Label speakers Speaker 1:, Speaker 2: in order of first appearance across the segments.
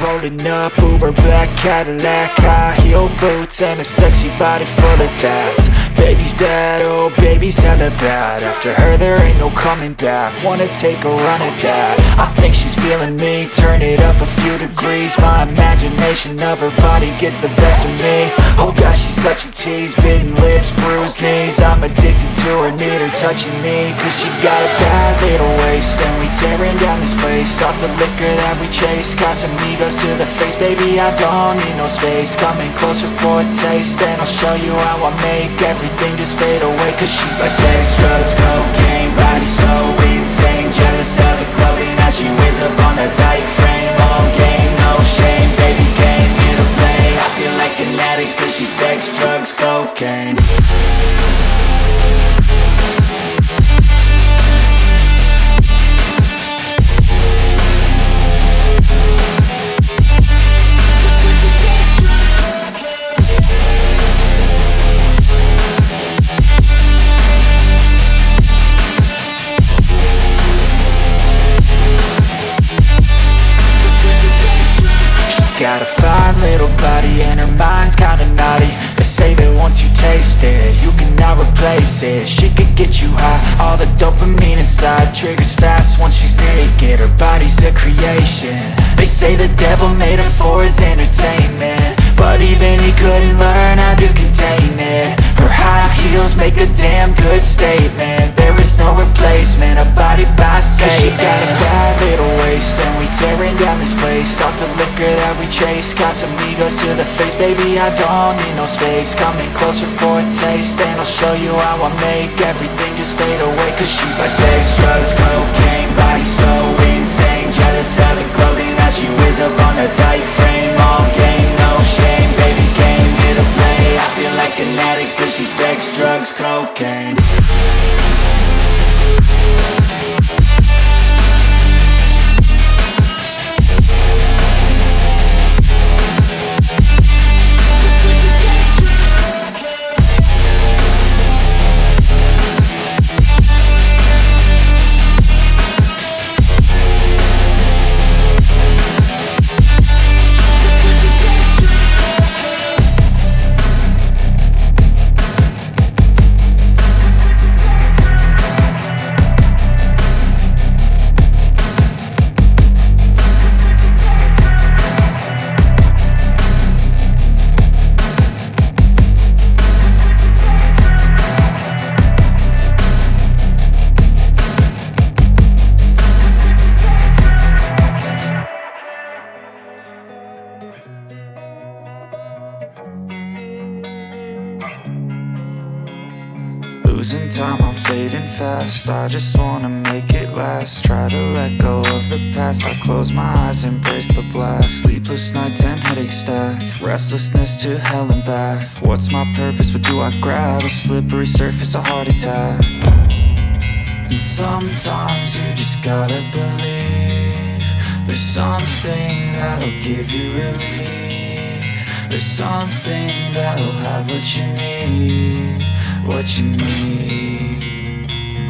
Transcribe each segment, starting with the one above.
Speaker 1: rolling up, Uber black Cadillac, high heel boots and a sexy body full of tats. Baby's bad, oh baby's hella bad. After her there ain't no coming back. Wanna take a run at that. I think she's feeling me, turn it up a few degrees. My imagination of her body gets the best of me. Oh gosh, she's such a tease, bitten lips, bruised knees. I'm addicted to her, need her touching me, cause she got a bad little waist. And we tearing down this place, off the liquor that we chase. Casamigos to the face, baby I don't need no space. Coming closer for a taste, and I'll show you how I make everything just fade away. Cause she's like sex, drugs, cocaine, body so insane. Jealous of the clothing that she wears up on that tight frame. All game, no shame, baby came here to play. I feel like an addict cause she's sex, drugs, cocaine. Got a fine little body and her mind's kinda naughty. They say that once you taste it, you cannot replace it. She could get you high, all the dopamine inside triggers fast once she's naked. Her body's a creation. They say the devil made her for his entertainment, but even he couldn't learn how to contain it. Her high heels make a damn good statement. There is no replacement, a body by Satan. Cause she got a bad little waist, and we tearing down this place. Off the liquor that we chase, Casamigos to the face, baby I don't need no space. Coming closer for a taste, and I'll show you how I make everything just fade away. Cause she's like sex, drugs, cocaine, body so insane. Jealous of the clothing that she wears up on that tight frame. All game, no shame, baby came here to play. I feel like an addict cause she's sex, drugs, cocaine.
Speaker 2: Losing time, I'm fading fast. I just wanna make it last. Try to let go of the past. I close my eyes, embrace the blast. Sleepless nights and headache stack. Restlessness to hell and back. What's my purpose? What do I grab? A slippery surface, a heart attack. And sometimes you just gotta believe there's something that'll give you relief. There's something that'll have what you need, what you need.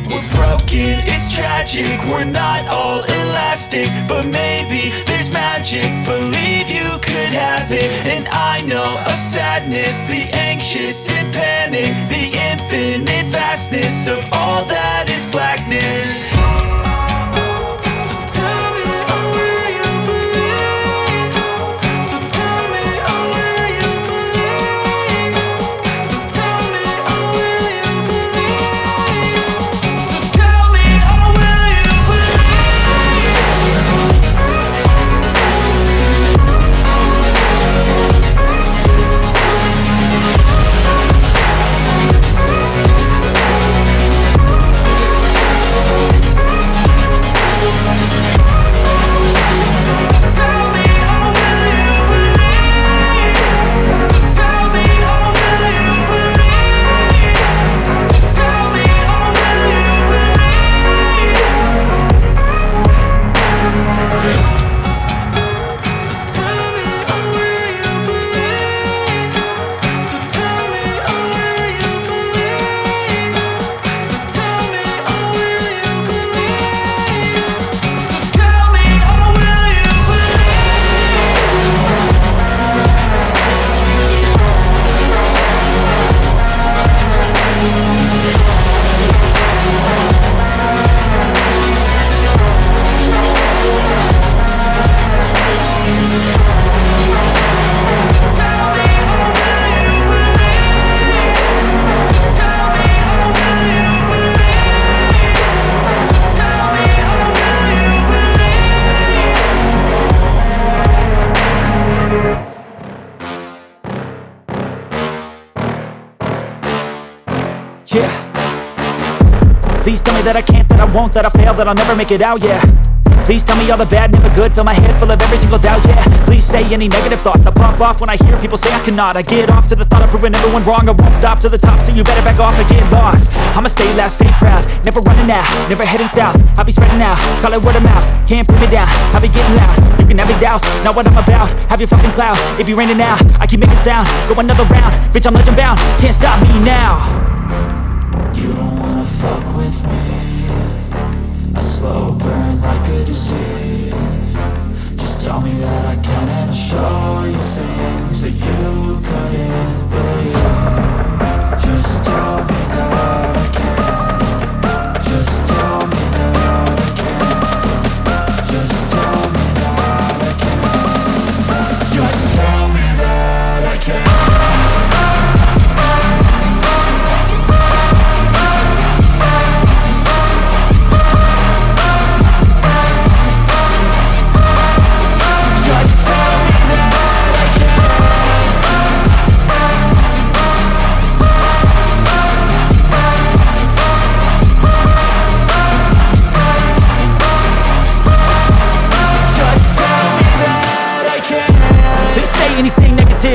Speaker 1: We're broken, it's tragic, we're not all elastic, but maybe there's magic, believe you could have it. And I know of sadness, the anxious and panic, the infinite vastness of all that is blackness. me that I can't, that I won't, that I fail, that I'll never make it out, yeah. Please tell me all the bad, never good. Fill my head full of every single doubt, yeah. Please say any negative thoughts. I pop off when I hear people say I cannot. I get off to the thought of proving everyone wrong. I won't stop to the top, so you better back off and get lost. I'ma stay loud, stay proud, never running out, never heading south. I'll be spreading out, call it word of mouth. Can't put me down, I'll be getting loud. You can have your doubts, not what I'm about. Have your fucking cloud, it be raining now. I keep making sound, go another round. Bitch, I'm legend bound, can't stop me now.
Speaker 2: You don't wanna fuck with me. A slow burn like a disease. Just tell me that I can and I'll show you things that you couldn't believe. Just tell me that I can. Just tell me that I can. Just tell me that I can. Just tell me that I can.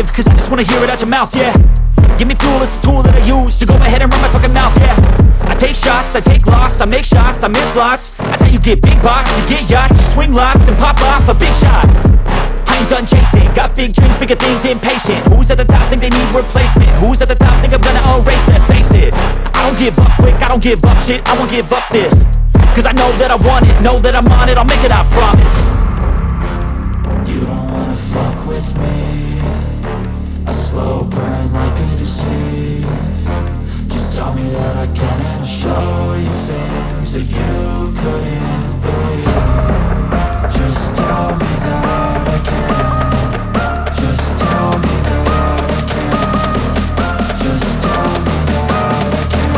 Speaker 1: Cause I just wanna hear it out your mouth, yeah. Give me fuel, it's a tool that I use to go ahead and run my fucking mouth, yeah. I take shots, I take loss, I make shots, I miss lots. That's how you get big box, you get yachts, you swing lots and pop off a big shot. I ain't done chasing, got big dreams, bigger things, impatient. Who's at the top think they need replacement? Who's at the top think I'm gonna erase them? Face it, I don't give up quick, I don't give up shit, I won't give up this. Cause I know that I want it, know that I'm on it, I'll make it, I promise.
Speaker 2: You don't wanna fuck with me. A slow burn like a disease. Just tell me that I can and I'll show you things that you couldn't believe. Just tell me that I can. Just tell me that I can. Just tell me that I can.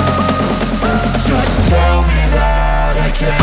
Speaker 2: Just tell me that I can.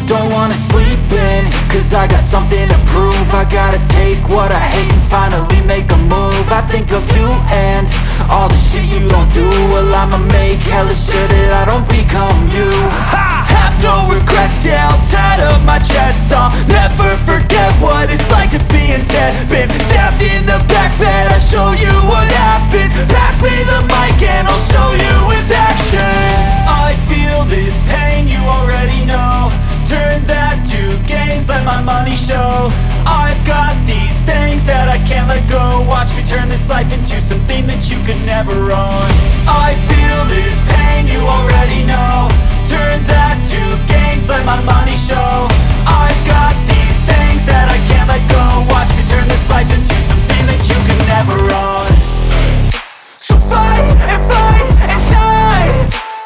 Speaker 2: Don't wanna sleep in, cause I got something to prove. I gotta take what I hate and finally make a move. I think of you and all the shit you don't do. Well, I'ma make hella sure that I don't become you. I have no regrets, yeah, I'll tie up my chest. I'll never forget what it's like to be in debt. Been stabbed in the back bed, I'll show you what happens. Pass me the mic and I'll show you with action. I feel this pain, you already know. Turn that to gains, let my money show. I've got these things that I can't let go. Watch me turn this life into something that you could never own. I feel this pain, you already know. Turn that to gains, let my money show. I've got these things that I can't let go. Watch me turn this life into something that you could never own. So fight and die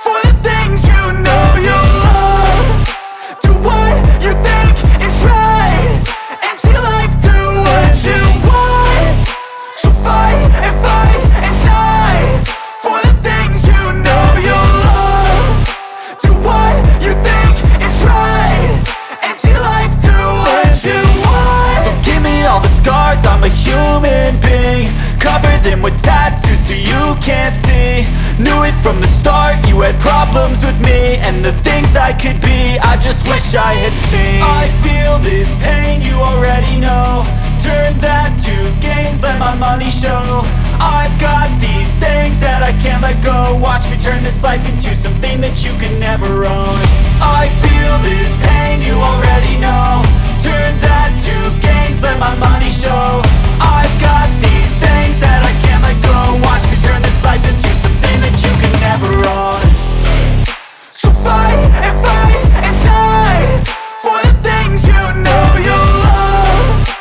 Speaker 2: for the things you know you love. Do what you think is right, and see life do what you want. So fight and die for the things you know you love. Do what you think is right, and see life do what you want. So give me all the scars, I'm a human being. Cover them with tattoos so you can't see. Knew it from the start, you had problems with me and the things I could be, I just wish I had seen. I feel this pain, you already know. Turn that to gains, let my money show. I've got these things that I can't let go. Watch me turn this life into something that you can never own. I feel this pain, you already know. Turn that to gains, let my money show. I've got these things that I can't let go. Watch me turn this life into something that you can never own. So fight and die for the things you know you love.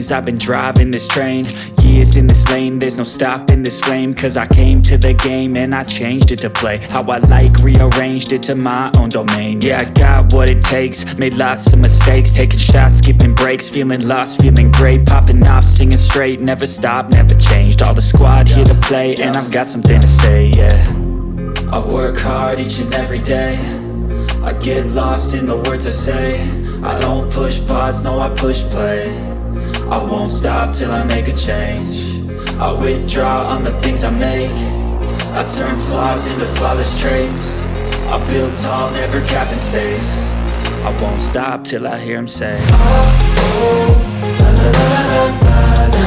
Speaker 1: things. I've been driving this train, years in this lane. There's no stopping this flame, cause I came to the game and I changed it to play how I like, rearranged it to my own domain. Yeah, I got what it takes, made lots of mistakes, taking shots, skipping breaks, feeling lost, feeling great, popping off, singing straight, never stopped, never changed. All the squad here to play, and I've got something to say, yeah. I work hard each and every day, I get lost in the words I say. I don't push pause, no I push play. I won't stop till I make a change. I withdraw on the things I make. I turn flaws into flawless traits. I build tall, never capped in space. I won't stop till I hear him say, oh, oh, la la la la la la.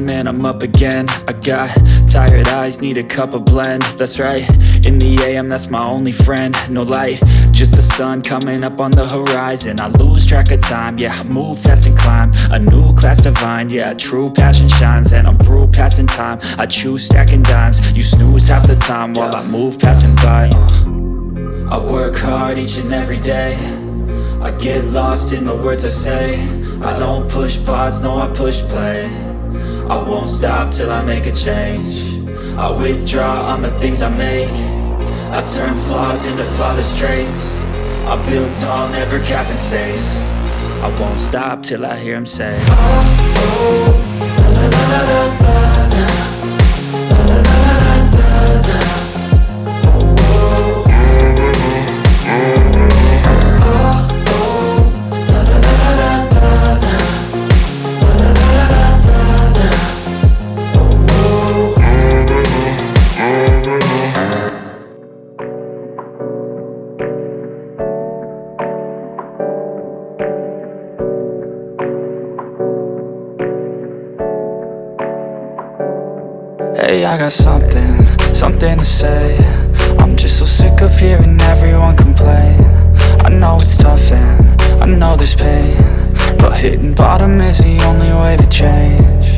Speaker 1: And I'm up again. I got tired eyes, need a cup of blend. That's right, in the AM, that's my only friend. No light, just the sun coming up on the horizon. I lose track of time, yeah, I move fast and climb a new class divine, yeah, true passion shines. And I'm through passing time, I choose stacking dimes. You snooze half the time while I move passing by. I work hard each and every day, I get lost in the words I say. I don't push pause, no I push play. I won't stop till I make a change. I withdraw on the things I make. I turn flaws into flawless traits. I build tall, never capped in space. I won't stop till I hear him say, oh, oh, la la la la la la. La la la la la la. Oh, oh. Oh, oh, la la la la la la. La la la la la. 'Hey, I got something to say. I'm just so sick of hearing everyone complain. I know it's tough and I know there's pain, but hitting bottom is the only way to change.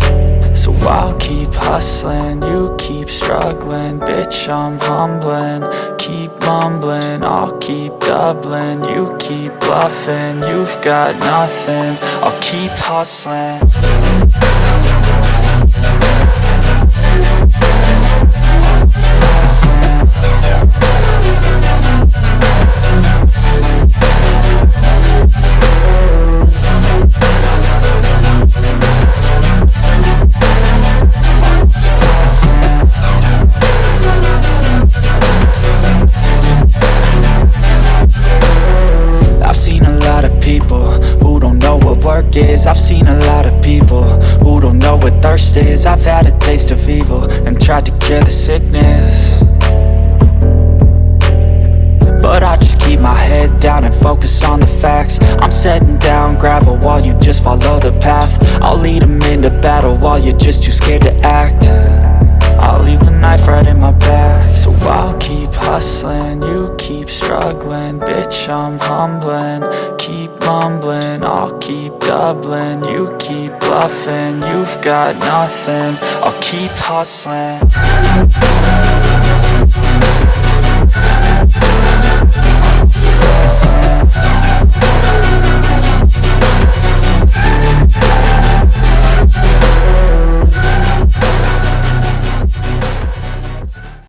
Speaker 1: So I'll keep hustling, you keep struggling. Bitch, I'm humbling, keep mumbling. I'll keep doubling, you keep bluffing. You've got nothing, I'll keep hustling. I've seen a lot of people who don't know what thirst is. I've had a taste of evil and tried to cure the sickness, but I just keep my head down and focus on the facts. I'm setting down gravel while you just follow the path. I'll lead them into battle while you're just too scared to act. I'll leave the knife right in my back. So I'll keep hustling, you keep struggling. Bitch, I'm humbling, keep mumbling. I'll keep doubling, you keep bluffing. You've got nothing, I'll keep hustling.